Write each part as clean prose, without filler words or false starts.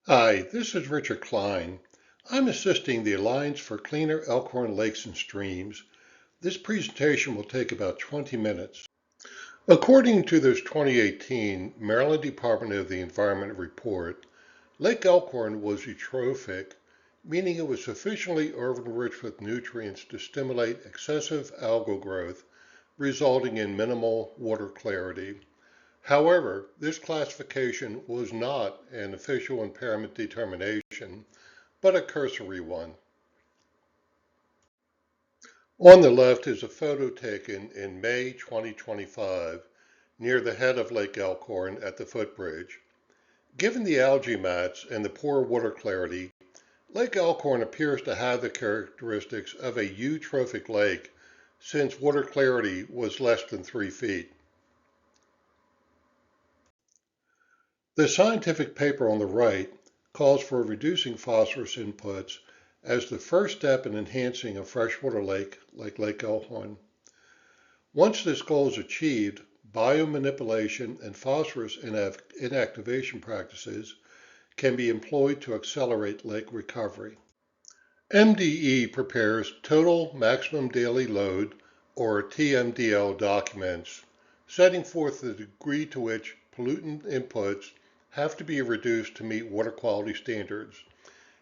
Hi, this is Richard Klein. I'm assisting the Alliance for Cleaner Elkhorn Lakes and Streams. This presentation will take about 20 minutes. According to this 2018 Maryland Department of the Environment report, Lake Elkhorn was eutrophic, meaning it was sufficiently urban-rich with nutrients to stimulate excessive algal growth, resulting in minimal water clarity. However, this classification was not an official impairment determination, but a cursory one. On the left is a photo taken in May 2025 near the head of Lake Elkhorn at the footbridge. Given the algae mats and the poor water clarity, Lake Elkhorn appears to have the characteristics of a eutrophic lake since water clarity was less than 3 feet. The scientific paper on the right calls for reducing phosphorus inputs as the first step in enhancing a freshwater lake like Lake Elkhorn. Once this goal is achieved, biomanipulation and phosphorus inactivation practices can be employed to accelerate lake recovery. MDE prepares Total Maximum Daily Load, or TMDL documents, setting forth the degree to which pollutant inputs have to be reduced to meet water quality standards.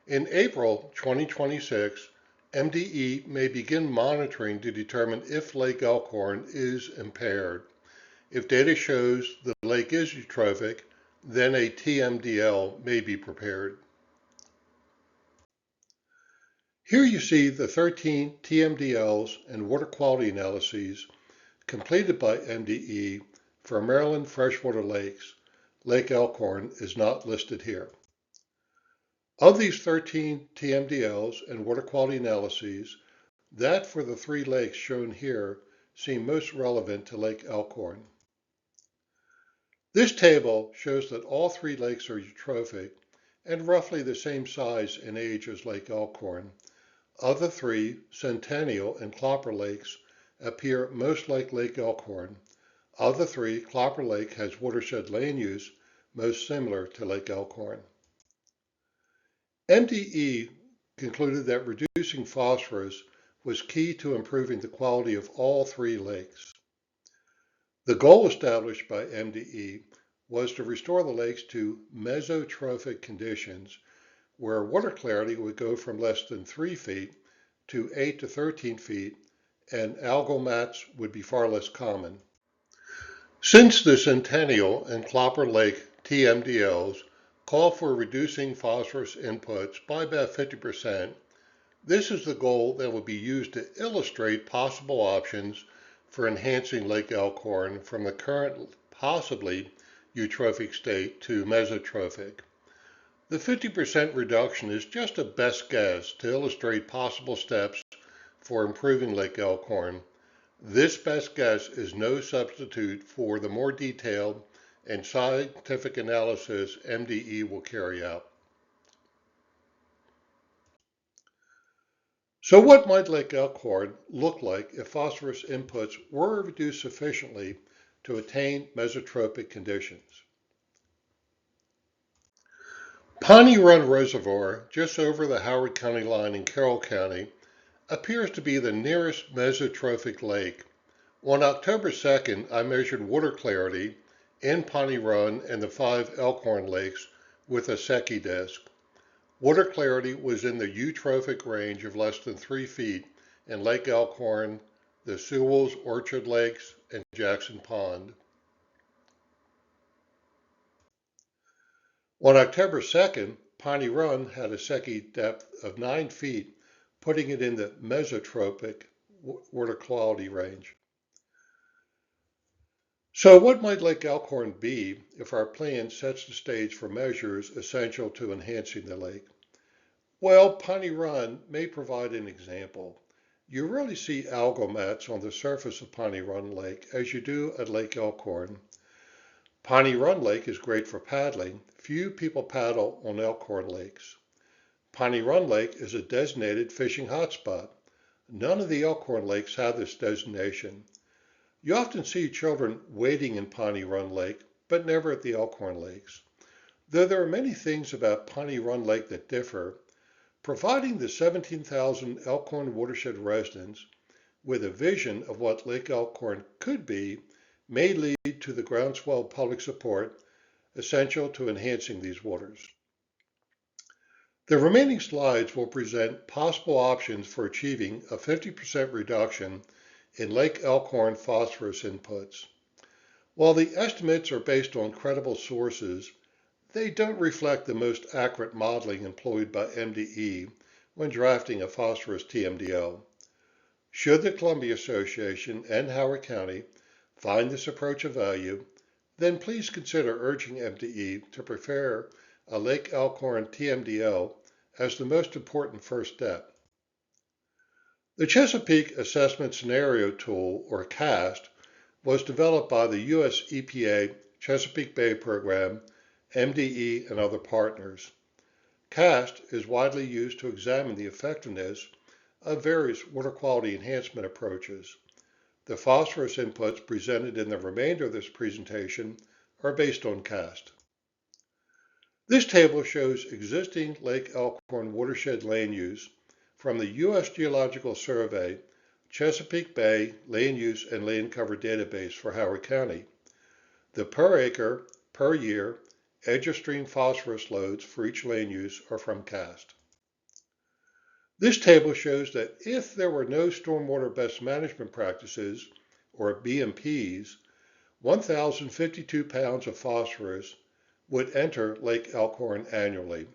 In April 2026, MDE may begin monitoring to determine if Lake Elkhorn is impaired. If data shows the lake is eutrophic, then a TMDL may be prepared. Here you see the 13 TMDLs and water quality analyses completed by MDE for Maryland freshwater lakes. Lake Elkhorn is not listed here. Of these 13 TMDLs and water quality analyses, that for the 3 lakes shown here seem most relevant to Lake Elkhorn. This table shows that all 3 lakes are eutrophic and roughly the same size and age as Lake Elkhorn. Of the 3, Centennial and Clopper lakes appear most like Lake Elkhorn. Of the 3, Clopper Lake has watershed land use most similar to Lake Elkhorn. MDE concluded that reducing phosphorus was key to improving the quality of all 3 lakes. The goal established by MDE was to restore the lakes to mesotrophic conditions, where water clarity would go from less than 3 feet to 8 to 13 feet, and algal mats would be far less common. Since the Centennial and Clopper Lake TMDLs call for reducing phosphorus inputs by about 50%, this is the goal that will be used to illustrate possible options for enhancing Lake Elkhorn from the current possibly eutrophic state to mesotrophic. The 50% reduction is just a best guess to illustrate possible steps for improving Lake Elkhorn. This best guess is no substitute for the more detailed and scientific analysis MDE will carry out. So what might Lake Elkhorn look like if phosphorus inputs were reduced sufficiently to attain mesotropic conditions? Pawnee Run Reservoir, just over the Howard County line in Carroll County, appears to be the nearest mesotrophic lake. On October 2nd, I measured water clarity in Pawnee Run and the 5 Elkhorn lakes with a Secchi disc. Water clarity was in the eutrophic range of less than 3 feet in Lake Elkhorn, the Sewell's Orchard Lakes, and Jackson Pond. On October 2nd, Pawnee Run had a Secchi depth of 9 feet, putting it in the mesotropic water quality range. So what might Lake Elkhorn be if our plan sets the stage for measures essential to enhancing the lake? Well, Pawnee Run may provide an example. You rarely see algal mats on the surface of Pawnee Run Lake as you do at Lake Elkhorn. Pawnee Run Lake is great for paddling. Few people paddle on Elkhorn lakes. Pawnee Run Lake is a designated fishing hotspot. None of the Elkhorn lakes have this designation. You often see children wading in Pawnee Run Lake, but never at the Elkhorn lakes. Though there are many things about Piney Run Lake that differ, providing the 17,000 Elkhorn watershed residents with a vision of what Lake Elkhorn could be may lead to the groundswell public support essential to enhancing these waters. The remaining slides will present possible options for achieving a 50% reduction in Lake Elkhorn phosphorus inputs. While the estimates are based on credible sources, they don't reflect the most accurate modeling employed by MDE when drafting a phosphorus TMDL. Should the Columbia Association and Howard County find this approach of value, then please consider urging MDE to prepare a Lake Elkhorn TMDL as the most important first step. The Chesapeake Assessment Scenario Tool, or CAST, was developed by the U.S. EPA Chesapeake Bay Program, MDE, and other partners. CAST is widely used to examine the effectiveness of various water quality enhancement approaches. The phosphorus inputs presented in the remainder of this presentation are based on CAST. This table shows existing Lake Elkhorn watershed land use from the U.S. Geological Survey Chesapeake Bay Land Use and Land Cover Database for Howard County. The per acre, per year, edge of stream phosphorus loads for each land use are from CAST. This table shows that if there were no stormwater best management practices, or BMPs, 1,052 pounds of phosphorus would enter Lake Elkhorn annually.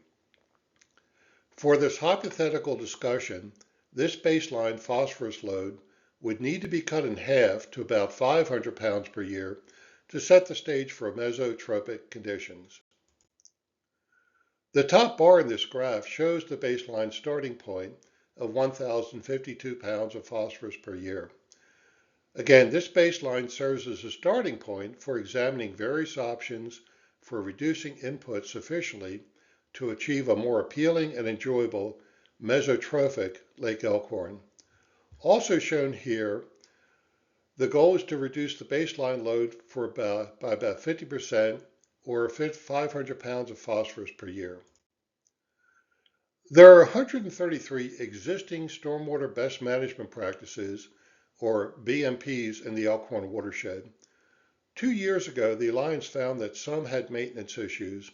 For this hypothetical discussion, this baseline phosphorus load would need to be cut in half to about 500 pounds per year to set the stage for mesotrophic conditions. The top bar in this graph shows the baseline starting point of 1,052 pounds of phosphorus per year. Again, this baseline serves as a starting point for examining various options for reducing input sufficiently to achieve a more appealing and enjoyable mesotrophic Lake Elkhorn. Also shown here, the goal is to reduce the baseline load by about 50%, or 500 pounds of phosphorus per year. There are 133 existing stormwater best management practices, or BMPs, in the Elkhorn watershed. 2 years ago, the Alliance found that some had maintenance issues.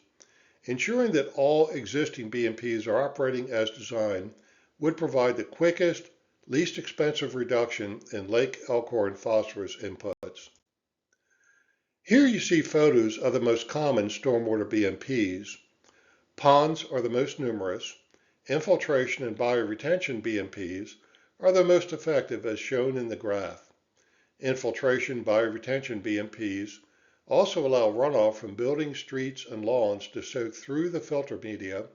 Ensuring that all existing BMPs are operating as designed would provide the quickest, least expensive reduction in Lake Elkhorn phosphorus inputs. Here you see photos of the most common stormwater BMPs. Ponds are the most numerous. Infiltration and bioretention BMPs are the most effective, as shown in the graph. Infiltration bioretention BMPs also allow runoff from buildings, streets, and lawns to soak through the filter media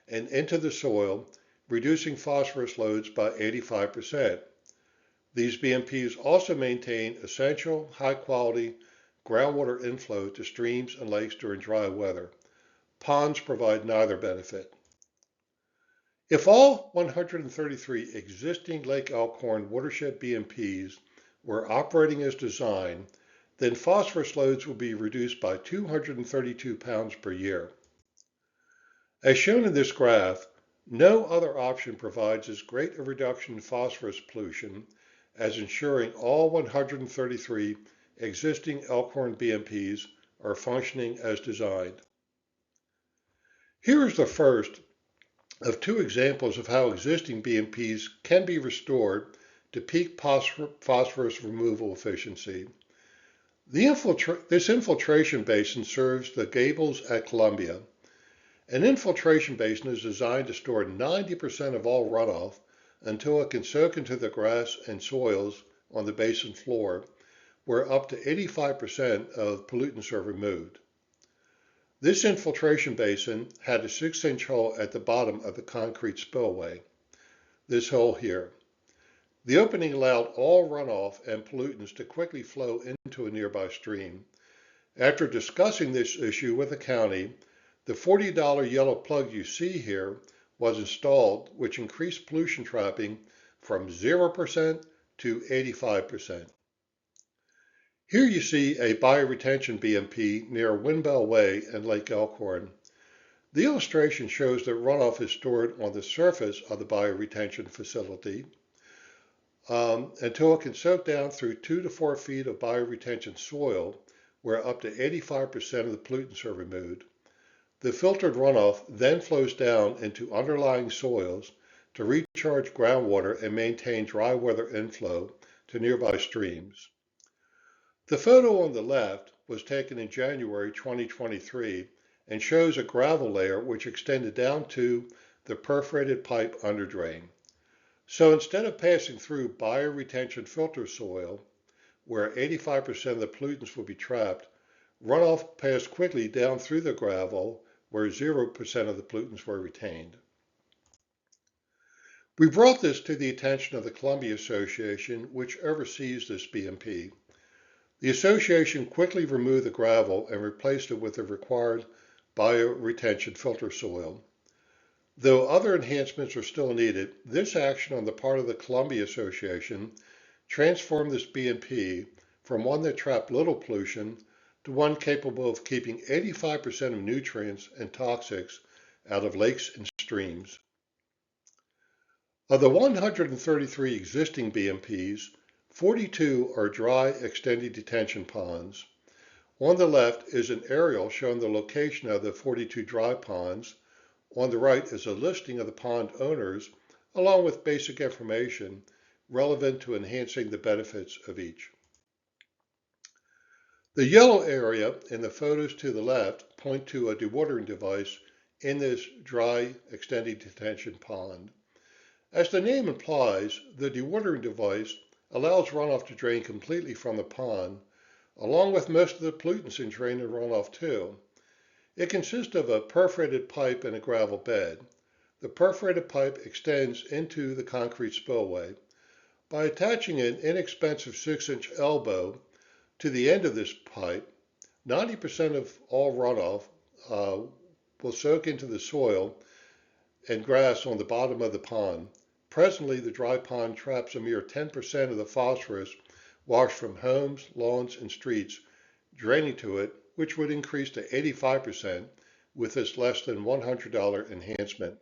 and into the soil, reducing phosphorus loads by 85%. These BMPs also maintain essential, high-quality groundwater inflow to streams and lakes during dry weather. Ponds provide neither benefit. If all 133 existing Lake Elkhorn watershed BMPs were operating as designed, then phosphorus loads will be reduced by 232 pounds per year. As shown in this graph, no other option provides as great a reduction in phosphorus pollution as ensuring all 133 existing Elkhorn BMPs are functioning as designed. Here is the first of two examples of how existing BMPs can be restored to peak phosphorus removal efficiency. This infiltration basin serves the Gables at Columbia. An infiltration basin is designed to store 90% of all runoff until it can soak into the grass and soils on the basin floor, where up to 85% of pollutants are removed. This infiltration basin had a 6-inch hole at the bottom of the concrete spillway, this hole here. The opening allowed all runoff and pollutants to quickly flow into a nearby stream. After discussing this issue with the county, the $40 yellow plug you see here was installed, which increased pollution trapping from 0% to 85%. Here you see a bioretention BMP near Windbell Way in Lake Elkhorn. The illustration shows that runoff is stored on the surface of the bioretention facility until it can soak down through 2 to 4 feet of bioretention soil, where up to 85% of the pollutants are removed. The filtered runoff then flows down into underlying soils to recharge groundwater and maintain dry weather inflow to nearby streams. The photo on the left was taken in January 2023 and shows a gravel layer which extended down to the perforated pipe underdrain. So instead of passing through bioretention filter soil, where 85% of the pollutants will be trapped, runoff passed quickly down through the gravel, where 0% of the pollutants were retained. We brought this to the attention of the Columbia Association, which oversees this BMP. The association quickly removed the gravel and replaced it with the required bioretention filter soil. Though other enhancements are still needed, this action on the part of the Columbia Association transformed this BMP from one that trapped little pollution to one capable of keeping 85% of nutrients and toxics out of lakes and streams. Of the 133 existing BMPs, 42 are dry extended detention ponds. On the left is an aerial showing the location of the 42 dry ponds. On the right is a listing of the pond owners, along with basic information relevant to enhancing the benefits of each. The yellow area in the photos to the left point to a dewatering device in this dry extended detention pond. As the name implies, the dewatering device allows runoff to drain completely from the pond, along with most of the pollutants in drain and runoff too. It consists of a perforated pipe and a gravel bed. The perforated pipe extends into the concrete spillway. By attaching an inexpensive 6-inch elbow to the end of this pipe, 90% of all runoff will soak into the soil and grass on the bottom of the pond. Presently, the dry pond traps a mere 10% of the phosphorus washed from homes, lawns, and streets, draining to it, which would increase to 85% with this less than $100 enhancement.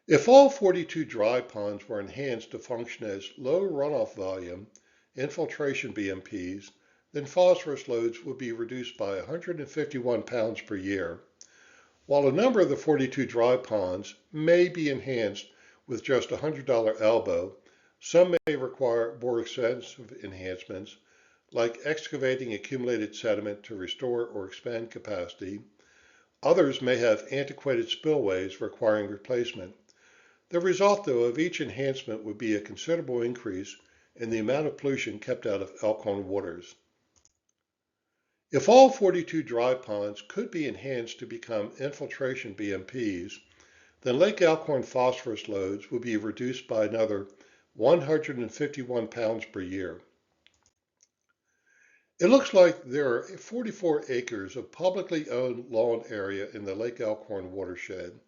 If all 42 dry ponds were enhanced to function as low runoff volume infiltration BMPs, then phosphorus loads would be reduced by 151 pounds per year. While a number of the 42 dry ponds may be enhanced with just a $100 elbow, some may require more expensive enhancements, like excavating accumulated sediment to restore or expand capacity. Others may have antiquated spillways requiring replacement. The result, though, of each enhancement would be a considerable increase in the amount of pollution kept out of Elkhorn waters. If all 42 dry ponds could be enhanced to become infiltration BMPs, then Lake Elkhorn phosphorus loads would be reduced by another 151 pounds per year. It looks like there are 44 acres of publicly owned lawn area in the Lake Elkhorn watershed.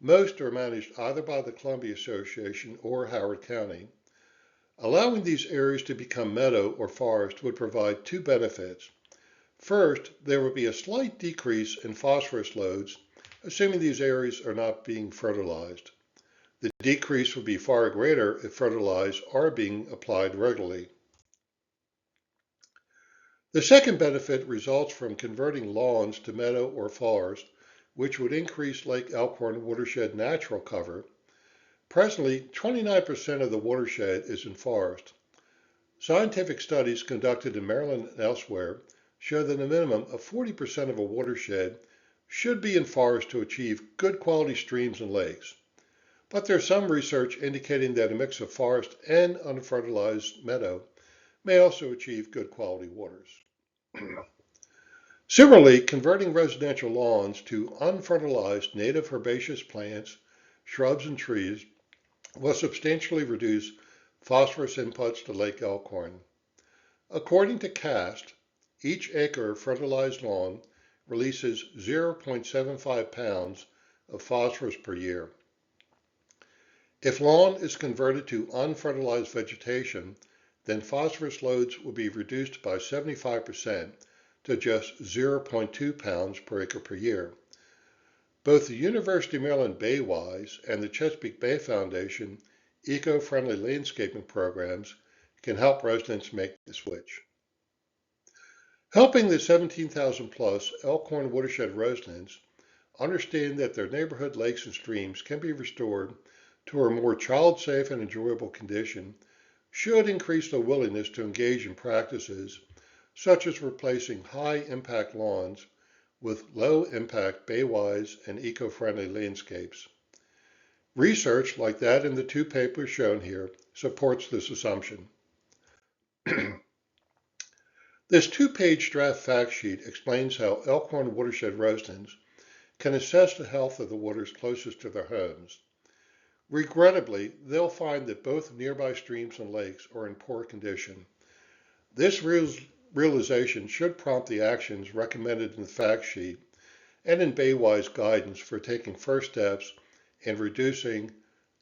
Most are managed either by the Columbia Association or Howard County. Allowing these areas to become meadow or forest would provide two benefits. First, there would be a slight decrease in phosphorus loads, assuming these areas are not being fertilized. The decrease would be far greater if fertilizers are being applied regularly. The second benefit results from converting lawns to meadow or forest, which would increase Lake Elkhorn watershed natural cover. Presently, 29% of the watershed is in forest. Scientific studies conducted in Maryland and elsewhere show that a minimum of 40% of a watershed should be in forest to achieve good quality streams and lakes. But there's some research indicating that a mix of forest and unfertilized meadow may also achieve good quality waters. Similarly, converting residential lawns to unfertilized native herbaceous plants, shrubs, and trees will substantially reduce phosphorus inputs to Lake Elkhorn. According to CAST, each acre of fertilized lawn releases 0.75 pounds of phosphorus per year. If lawn is converted to unfertilized vegetation, then phosphorus loads will be reduced by 75% to just 0.2 pounds per acre per year. Both the University of Maryland Baywise and the Chesapeake Bay Foundation eco-friendly landscaping programs can help residents make the switch. Helping the 17,000 plus Elkhorn watershed residents understand that their neighborhood lakes and streams can be restored to a more child-safe and enjoyable condition should increase their willingness to engage in practices such as replacing high-impact lawns with low-impact baywise and eco-friendly landscapes. Research like that in the two papers shown here supports this assumption. This two-page draft fact sheet explains how Elkhorn watershed residents can assess the health of the waters closest to their homes. Regrettably, they'll find that both nearby streams and lakes are in poor condition. This realization should prompt the actions recommended in the fact sheet and in Baywise guidance for taking first steps in reducing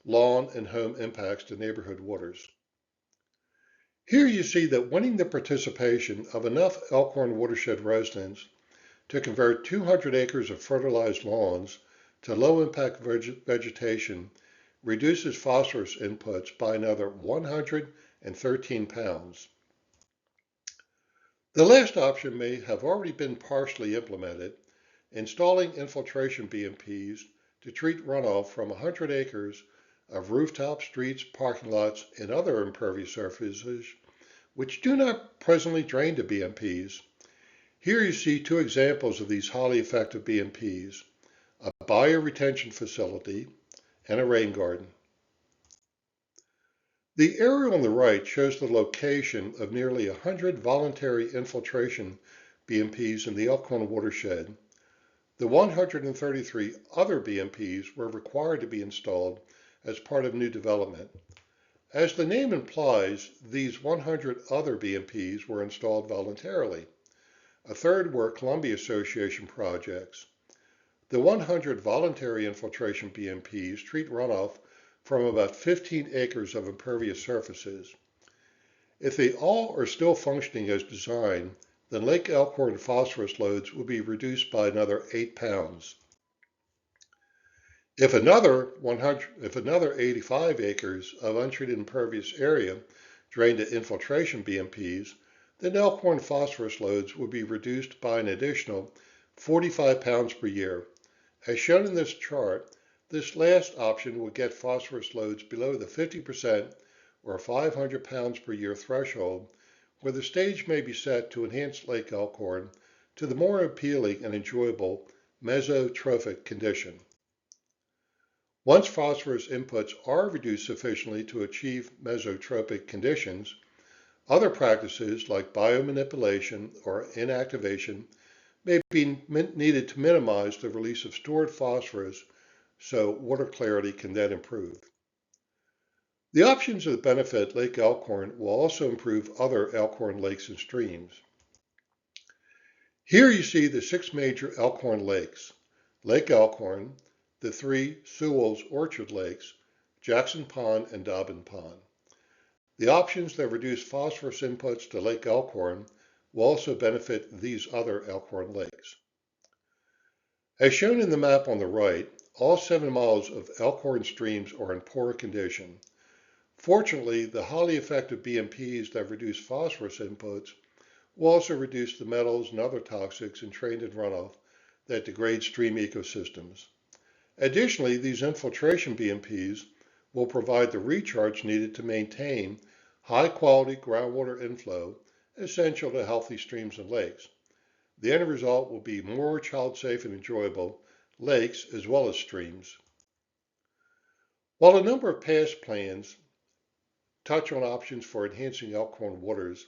lawn and home impacts to neighborhood waters. Here you see that winning the participation of enough Elkhorn watershed residents to convert 200 acres of fertilized lawns to low-impact vegetation reduces phosphorus inputs by another 113 pounds. The last option may have already been partially implemented, installing infiltration BMPs to treat runoff from 100 acres of rooftop, streets, parking lots, and other impervious surfaces which do not presently drain to BMPs. Here you see two examples of these highly effective BMPs, a bioretention facility and a rain garden. The area on the right shows the location of nearly 100 voluntary infiltration BMPs in the Elkhorn watershed. The 133 other BMPs were required to be installed as part of new development. As the name implies, these 100 other BMPs were installed voluntarily. A third were Columbia Association projects. The 100 voluntary infiltration BMPs treat runoff from about 15 acres of impervious surfaces. If they all are still functioning as designed, then Lake Elkhorn phosphorus loads will be reduced by another 8 pounds. If another 85 acres of untreated impervious area drained to infiltration BMPs, then Elkhorn phosphorus loads will be reduced by an additional 45 pounds per year. As shown in this chart, this last option will get phosphorus loads below the 50% or 500 pounds per year threshold, where the stage may be set to enhance Lake Elkhorn to the more appealing and enjoyable mesotrophic condition. Once phosphorus inputs are reduced sufficiently to achieve mesotropic conditions, other practices like biomanipulation or inactivation may be needed to minimize the release of stored phosphorus so water clarity can then improve. The options that benefit Lake Elkhorn will also improve other Elkhorn lakes and streams. Here you see the 6 major Elkhorn lakes: Lake Elkhorn, the 3 Sewell's Orchard Lakes, Jackson Pond, and Dobbin Pond. The options that reduce phosphorus inputs to Lake Elkhorn will also benefit these other Elkhorn lakes. As shown in the map on the right, all 7 miles of Elkhorn streams are in poor condition. Fortunately, the highly effective BMPs that reduce phosphorus inputs will also reduce the metals and other toxics entrained in runoff that degrade stream ecosystems. Additionally, these infiltration BMPs will provide the recharge needed to maintain high-quality groundwater inflow essential to healthy streams and lakes. The end result will be more child-safe and enjoyable lakes as well as streams. While a number of past plans touch on options for enhancing Elkhorn waters,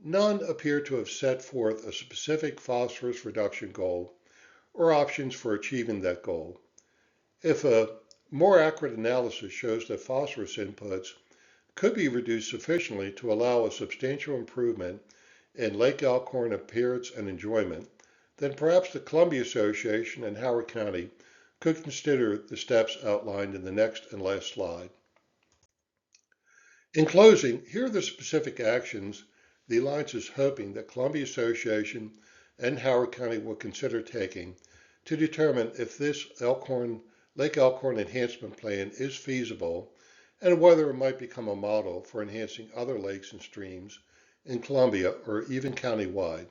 none appear to have set forth a specific phosphorus reduction goal or options for achieving that goal. If a more accurate analysis shows that phosphorus inputs could be reduced sufficiently to allow a substantial improvement in Lake Elkhorn appearance and enjoyment, then perhaps the Columbia Association and Howard County could consider the steps outlined in the next and last slide. In closing, here are the specific actions the Alliance is hoping that Columbia Association and Howard County will consider taking to determine if this Lake Elkhorn enhancement plan is feasible and whether it might become a model for enhancing other lakes and streams in Columbia or even countywide.